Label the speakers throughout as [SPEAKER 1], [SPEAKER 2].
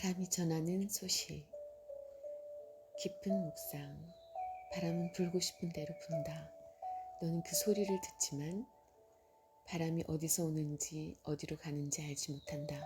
[SPEAKER 1] 바람이 전하는 소식. 깊은 묵상. 바람은 불고 싶은 대로 분다. 너는 그 소리를 듣지만 바람이 어디서 오는지 어디로 가는지 알지 못한다.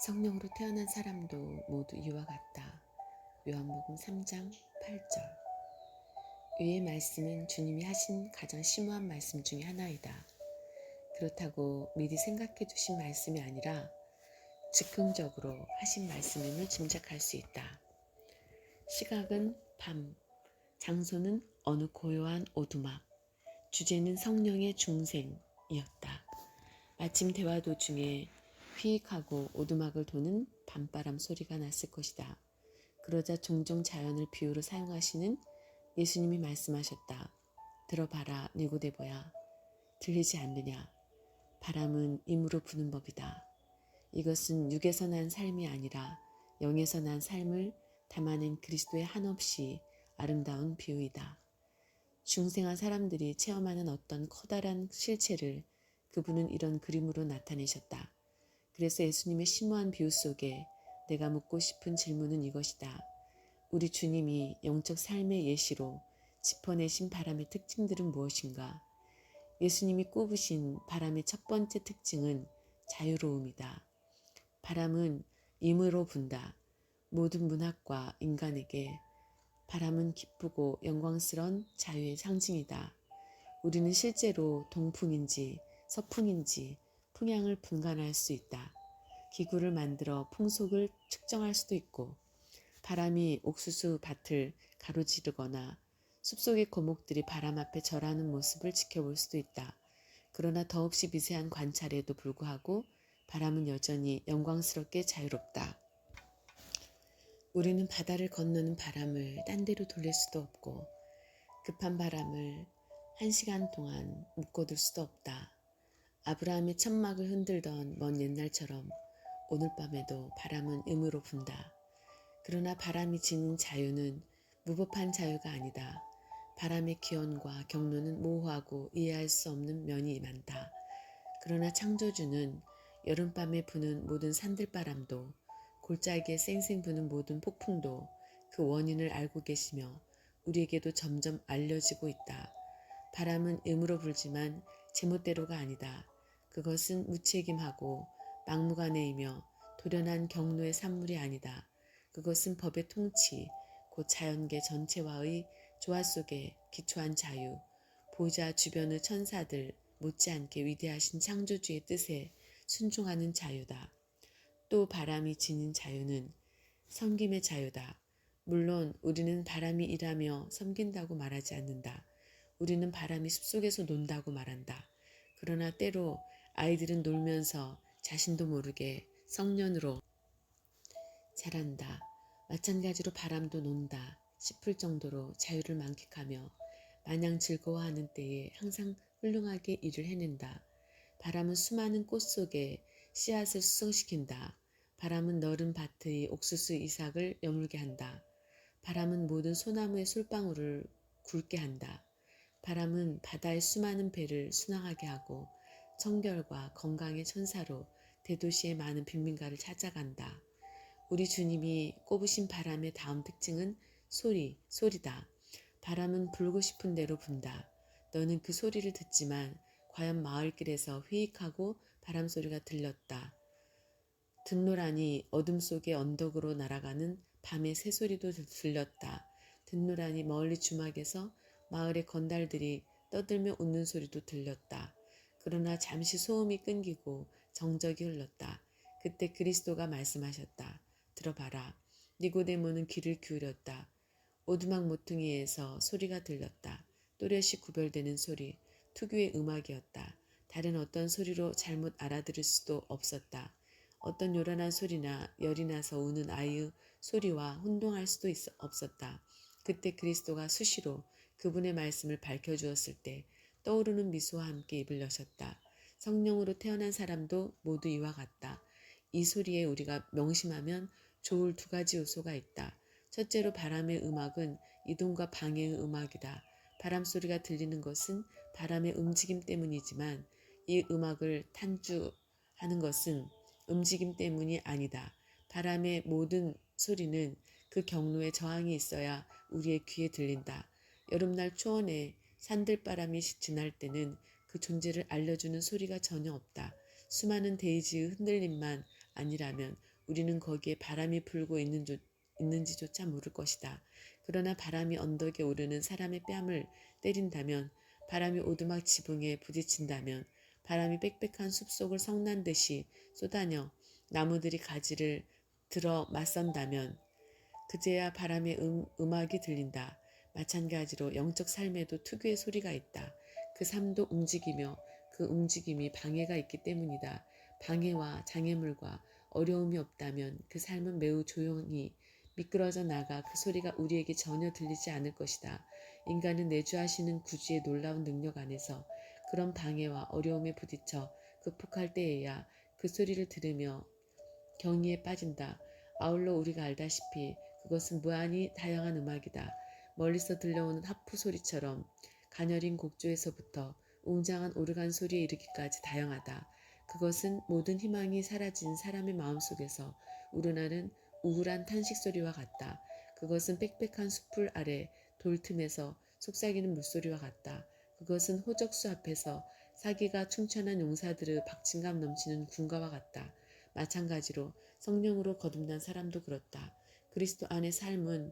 [SPEAKER 1] 성령으로 태어난 사람도 모두 이와 같다. 요한복음 3장 8절. 위의 말씀은 주님이 하신 가장 심오한 말씀 중에 하나이다. 그렇다고 미리 생각해 두신 말씀이 아니라 즉흥적으로 하신 말씀임을 짐작할 수 있다. 시각은 밤, 장소는 어느 고요한 오두막, 주제는 성령의 중생이었다. 마침 대화 도중에 휘익하고 오두막을 도는 밤바람 소리가 났을 것이다. 그러자 종종 자연을 비유로 사용하시는 예수님이 말씀하셨다. 들어봐라 니고데모야, 들리지 않느냐? 바람은 임으로 부는 법이다. 이것은 육에서 난 삶이 아니라 영에서 난 삶을 담아낸 그리스도의 한없이 아름다운 비유이다. 중생한 사람들이 체험하는 어떤 커다란 실체를 그분은 이런 그림으로 나타내셨다. 그래서 예수님의 심오한 비유 속에 내가 묻고 싶은 질문은 이것이다. 우리 주님이 영적 삶의 예시로 짚어내신 바람의 특징들은 무엇인가? 예수님이 꼽으신 바람의 첫 번째 특징은 자유로움이다. 바람은 임으로 분다. 모든 문학과 인간에게 바람은 기쁘고 영광스러운 자유의 상징이다. 우리는 실제로 동풍인지 서풍인지 풍향을 분간할 수 있다. 기구를 만들어 풍속을 측정할 수도 있고, 바람이 옥수수 밭을 가로지르거나 숲속의 거목들이 바람 앞에 절하는 모습을 지켜볼 수도 있다. 그러나 더없이 미세한 관찰에도 불구하고 바람은 여전히 영광스럽게 자유롭다. 우리는 바다를 건너는 바람을 딴 데로 돌릴 수도 없고 급한 바람을 1시간 동안 묶어둘 수도 없다. 아브라함의 천막을 흔들던 먼 옛날처럼 오늘 밤에도 바람은 임으로 분다. 그러나 바람이 지닌 자유는 무법한 자유가 아니다. 바람의 기온과 경로는 모호하고 이해할 수 없는 면이 많다. 그러나 창조주는 여름밤에 부는 모든 산들바람도 골짜기에 쌩쌩 부는 모든 폭풍도 그 원인을 알고 계시며 우리에게도 점점 알려지고 있다. 바람은 임으로 불지만 제멋대로가 아니다. 그것은 무책임하고 막무가내이며 돌연한 경로의 산물이 아니다. 그것은 법의 통치, 곧 자연계 전체와의 조화 속에 기초한 자유, 보좌 주변의 천사들 못지않게 위대하신 창조주의 뜻에 순종하는 자유다. 또 바람이 지닌 자유는 섬김의 자유다. 물론 우리는 바람이 일하며 섬긴다고 말하지 않는다. 우리는 바람이 숲속에서 논다고 말한다. 그러나 때로 아이들은 놀면서 자신도 모르게 성년으로 자란다. 마찬가지로 바람도 논다 싶을 정도로 자유를 만끽하며 마냥 즐거워하는 때에 항상 훌륭하게 일을 해낸다. 바람은 수많은 꽃 속에 씨앗을 수성시킨다. 바람은 너른 밭의 옥수수 이삭을 여물게 한다. 바람은 모든 소나무의 솔방울을 굵게 한다. 바람은 바다의 수많은 배를 순항하게 하고 청결과 건강의 천사로 대도시의 많은 빈민가를 찾아간다. 우리 주님이 꼽으신 바람의 다음 특징은 소리다. 바람은 불고 싶은 대로 분다. 너는 그 소리를 듣지만 과연 마을길에서 휘익하고 바람 소리가 들렸다. 듣노라니 어둠 속의 언덕으로 날아가는 밤의 새소리도 들렸다. 듣노라니 멀리 주막에서 마을의 건달들이 떠들며 웃는 소리도 들렸다. 그러나 잠시 소음이 끊기고 정적이 흘렀다. 그때 그리스도가 말씀하셨다. 들어봐라. 니고데모는 귀를 기울였다. 오두막 모퉁이에서 소리가 들렸다. 또렷이 구별되는 소리, 특유의 음악이었다. 다른 어떤 소리로 잘못 알아들을 수도 없었다. 어떤 요란한 소리나 열이 나서 우는 아이의 소리와 혼동할 수도 없었다. 그때 그리스도가 수시로 그분의 말씀을 밝혀주었을 때 떠오르는 미소와 함께 입을 여셨다. 성령으로 태어난 사람도 모두 이와 같다. 이 소리에 우리가 명심하면 좋을 두 가지 요소가 있다. 첫째로 바람의 음악은 이동과 방해의 음악이다. 바람 소리가 들리는 것은 바람의 움직임 때문이지만 이 음악을 탄주하는 것은 움직임 때문이 아니다. 바람의 모든 소리는 그 경로에 저항이 있어야 우리의 귀에 들린다. 여름날 초원에 산들바람이 지날 때는 그 존재를 알려주는 소리가 전혀 없다. 수많은 데이지의 흔들림만 아니라면 우리는 거기에 바람이 불고 있는지조차 모를 것이다. 그러나 바람이 언덕에 오르는 사람의 뺨을 때린다면, 바람이 오두막 지붕에 부딪힌다면, 바람이 빽빽한 숲속을 성난듯이 쏟아녀 나무들이 가지를 들어 맞선다면 그제야 바람의 음악이 들린다. 마찬가지로 영적 삶에도 특유의 소리가 있다. 그 삶도 움직이며 그 움직임이 방해가 있기 때문이다. 방해와 장애물과 어려움이 없다면 그 삶은 매우 조용히 미끄러져 나가 그 소리가 우리에게 전혀 들리지 않을 것이다. 인간은 내주하시는 구주의 놀라운 능력 안에서 그런 방해와 어려움에 부딪혀 극복할 때에야 그 소리를 들으며 경의에 빠진다. 아울러 우리가 알다시피 그것은 무한히 다양한 음악이다. 멀리서 들려오는 하프 소리처럼 가녀린 곡조에서부터 웅장한 오르간 소리에 이르기까지 다양하다. 그것은 모든 희망이 사라진 사람의 마음속에서 우러나는 우울한 탄식 소리와 같다. 그것은 빽빽한 숲풀 아래 돌틈에서 속삭이는 물소리와 같다. 그것은 호적수 앞에서 사기가 충천한 용사들의 박진감 넘치는 군가와 같다. 마찬가지로 성령으로 거듭난 사람도 그렇다. 그리스도 안의 삶은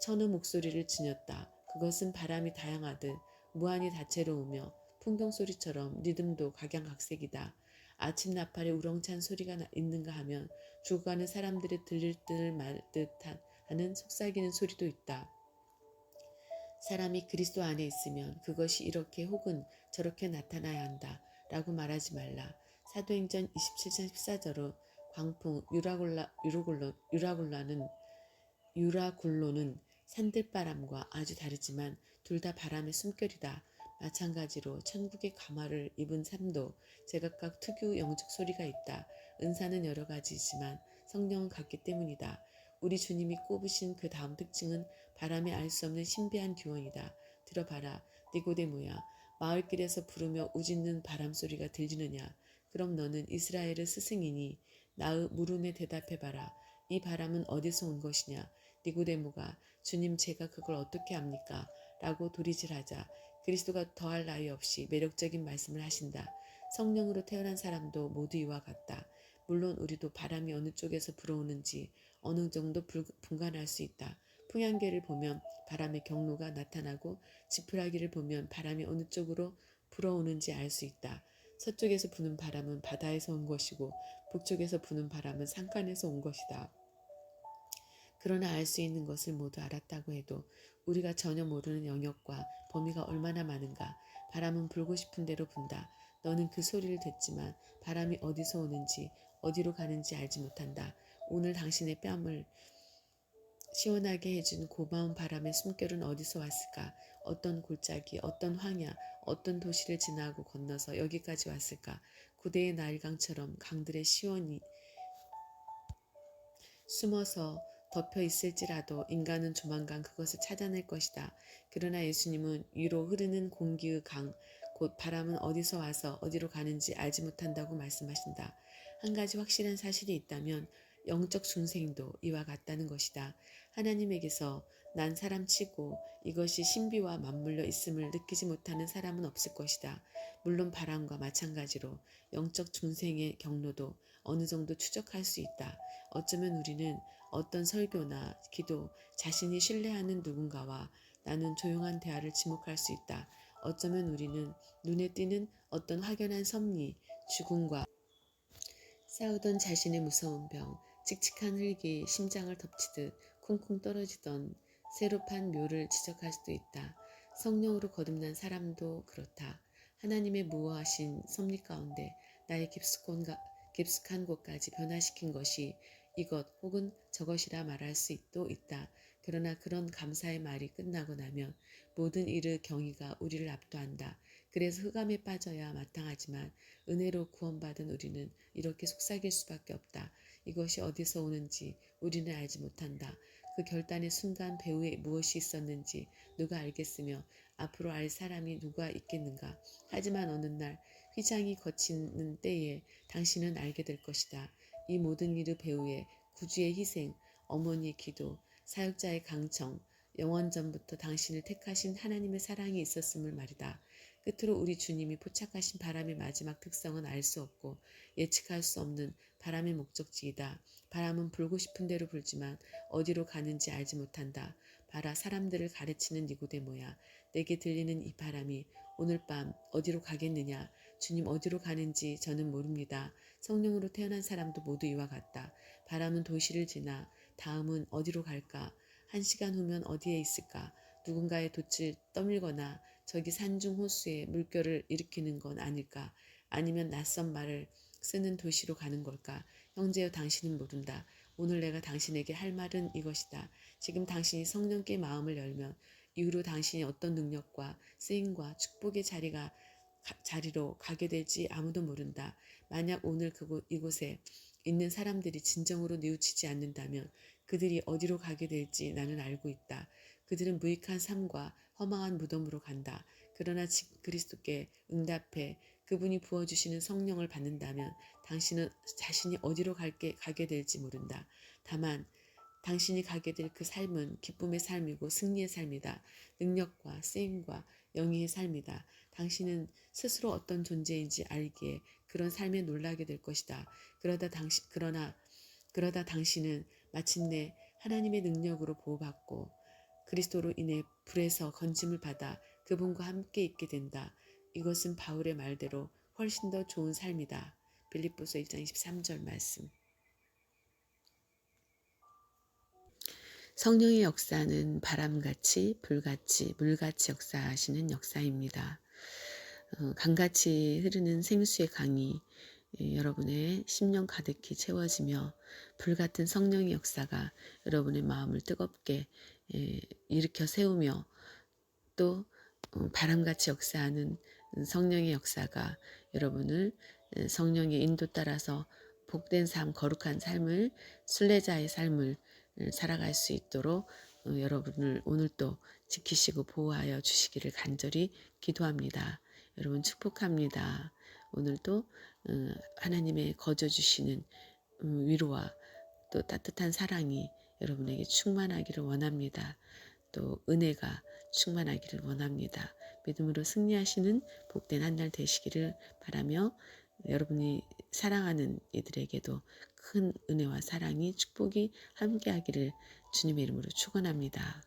[SPEAKER 1] 천의 목소리를 지녔다. 그것은 바람이 다양하듯 무한히 다채로우며 풍경소리처럼 리듬도 각양각색이다. 아침 나팔에 우렁찬 소리가 있는가 하면 죽어가는 사람들의 들릴 듯 말 듯한 하는 속삭이는 소리도 있다. 사람이 그리스도 안에 있으면 그것이 이렇게 혹은 저렇게 나타나야 한다 라고 말하지 말라. 사도행전 27장 14절로 광풍 유라굴로는 산들바람과 아주 다르지만 둘 다 바람의 숨결이다. 마찬가지로 천국의 가마를 입은 삶도 제각각 특유 영적 소리가 있다. 은사는 여러 가지이지만 성령은 같기 때문이다. 우리 주님이 꼽으신 그 다음 특징은 바람에 알 수 없는 신비한 기원이다. 들어봐라, 니고데모야. 마을길에서 부르며 우짖는 바람소리가 들리느냐? 그럼 너는 이스라엘의 스승이니 나의 물음에 대답해봐라. 이 바람은 어디서 온 것이냐? 니고데모가 주님 제가 그걸 어떻게 압니까? 라고 도리질하자 그리스도가 더할 나위 없이 매력적인 말씀을 하신다. 성령으로 태어난 사람도 모두 이와 같다. 물론 우리도 바람이 어느 쪽에서 불어오는지 어느 정도 분간할 수 있다. 풍향계를 보면 바람의 경로가 나타나고 지푸라기를 보면 바람이 어느 쪽으로 불어오는지 알 수 있다. 서쪽에서 부는 바람은 바다에서 온 것이고 북쪽에서 부는 바람은 산간에서 온 것이다. 그러나 알 수 있는 것을 모두 알았다고 해도 우리가 전혀 모르는 영역과 범위가 얼마나 많은가. 바람은 불고 싶은 대로 분다. 너는 그 소리를 듣지만 바람이 어디서 오는지 어디로 가는지 알지 못한다. 오늘 당신의 뺨을 시원하게 해준 고마운 바람의 숨결은 어디서 왔을까? 어떤 골짜기, 어떤 황야, 어떤 도시를 지나고 건너서 여기까지 왔을까? 고대의 나일강처럼 강들의 시원이 숨어서 덮여 있을지라도 인간은 조만간 그것을 찾아낼 것이다. 그러나 예수님은 위로 흐르는 공기의 강, 곧 바람은 어디서 와서 어디로 가는지 알지 못한다고 말씀하신다. 한 가지 확실한 사실이 있다면 영적 중생도 이와 같다는 것이다. 하나님에게서 난 사람치고 이것이 신비와 맞물려 있음을 느끼지 못하는 사람은 없을 것이다. 물론 바람과 마찬가지로 영적 중생의 경로도 어느 정도 추적할 수 있다. 어쩌면 우리는 어떤 설교나 기도, 자신이 신뢰하는 누군가와 나눈 조용한 대화를 지목할 수 있다. 어쩌면 우리는 눈에 띄는 어떤 확연한 섭리, 죽음과 싸우던 자신의 무서운 병, 칙칙한 흙이 심장을 덮치듯 쿵쿵 떨어지던 새로 판 묘를 지적할 수도 있다. 성령으로 거듭난 사람도 그렇다. 하나님의 무어하신 섭리 가운데 나의 깊숙한 곳까지 변화시킨 것이 이것 혹은 저것이라 말할 수도 있다. 그러나 그런 감사의 말이 끝나고 나면 모든 일의 경위가 우리를 압도한다. 그래서 흑암에 빠져야 마땅하지만 은혜로 구원받은 우리는 이렇게 속삭일 수밖에 없다. 이것이 어디서 오는지 우리는 알지 못한다. 그 결단의 순간 배후에 무엇이 있었는지 누가 알겠으며 앞으로 알 사람이 누가 있겠는가. 하지만 어느 날 휘장이 거치는 때에 당신은 알게 될 것이다. 이 모든 일의 배후에 구주의 희생, 어머니의 기도, 사역자의 강청, 영원전부터 당신을 택하신 하나님의 사랑이 있었음을 말이다. 끝으로 우리 주님이 포착하신 바람의 마지막 특성은 알 수 없고 예측할 수 없는 바람의 목적지이다. 바람은 불고 싶은 대로 불지만 어디로 가는지 알지 못한다. 봐라, 사람들을 가르치는 니고데모야. 내게 들리는 이 바람이 오늘 밤 어디로 가겠느냐. 주님 어디로 가는지 저는 모릅니다. 성령으로 태어난 사람도 모두 이와 같다. 바람은 도시를 지나 다음은 어디로 갈까? 1시간 후면 어디에 있을까? 누군가의 돛을 떠밀거나 저기 산중 호수에 물결을 일으키는 건 아닐까? 아니면 낯선 말을 쓰는 도시로 가는 걸까? 형제여, 당신은 모른다. 오늘 내가 당신에게 할 말은 이것이다. 지금 당신이 성령께 마음을 열면 이후로 당신이 어떤 능력과 쓰임과 축복의 자리로 가게 될지 아무도 모른다. 만약 오늘 이곳에 있는 사람들이 진정으로 뉘우치지 않는다면 그들이 어디로 가게 될지 나는 알고 있다. 그들은 무익한 삶과 허망한 무덤으로 간다. 그러나 그리스도께 응답해 그분이 부어주시는 성령을 받는다면 당신은 자신이 어디로 가게 될지 모른다. 다만 당신이 가게 될 그 삶은 기쁨의 삶이고 승리의 삶이다. 능력과 쓰임과 영예의 삶이다. 당신은 스스로 어떤 존재인지 알기에 그런 삶에 놀라게 될 것이다. 그러다 당신은 마침내 하나님의 능력으로 보호받고 그리스도로 인해 불에서 건짐을 받아 그분과 함께 있게 된다. 이것은 바울의 말대로 훨씬 더 좋은 삶이다. 빌립보서 1장 23절 말씀. 성령의 역사는 바람같이 불같이 물같이 역사하시는 역사입니다. 강같이 흐르는 생수의 강이 여러분의 심령 가득히 채워지며 불같은 성령의 역사가 여러분의 마음을 뜨겁게 일으켜 세우며 또 바람같이 역사하는 성령의 역사가 여러분을 성령의 인도 따라서 복된 삶, 거룩한 삶을, 순례자의 삶을 살아갈 수 있도록 여러분을 오늘도 지키시고 보호하여 주시기를 간절히 기도합니다. 여러분 축복합니다. 오늘도 하나님의 거저 주시는 위로와 또 따뜻한 사랑이 여러분에게 충만하기를 원합니다. 또 은혜가 충만하기를 원합니다. 믿음으로 승리하시는 복된 한 날 되시기를 바라며 여러분이 사랑하는 이들에게도 큰 은혜와 사랑이 축복이 함께하기를 주님의 이름으로 축원합니다.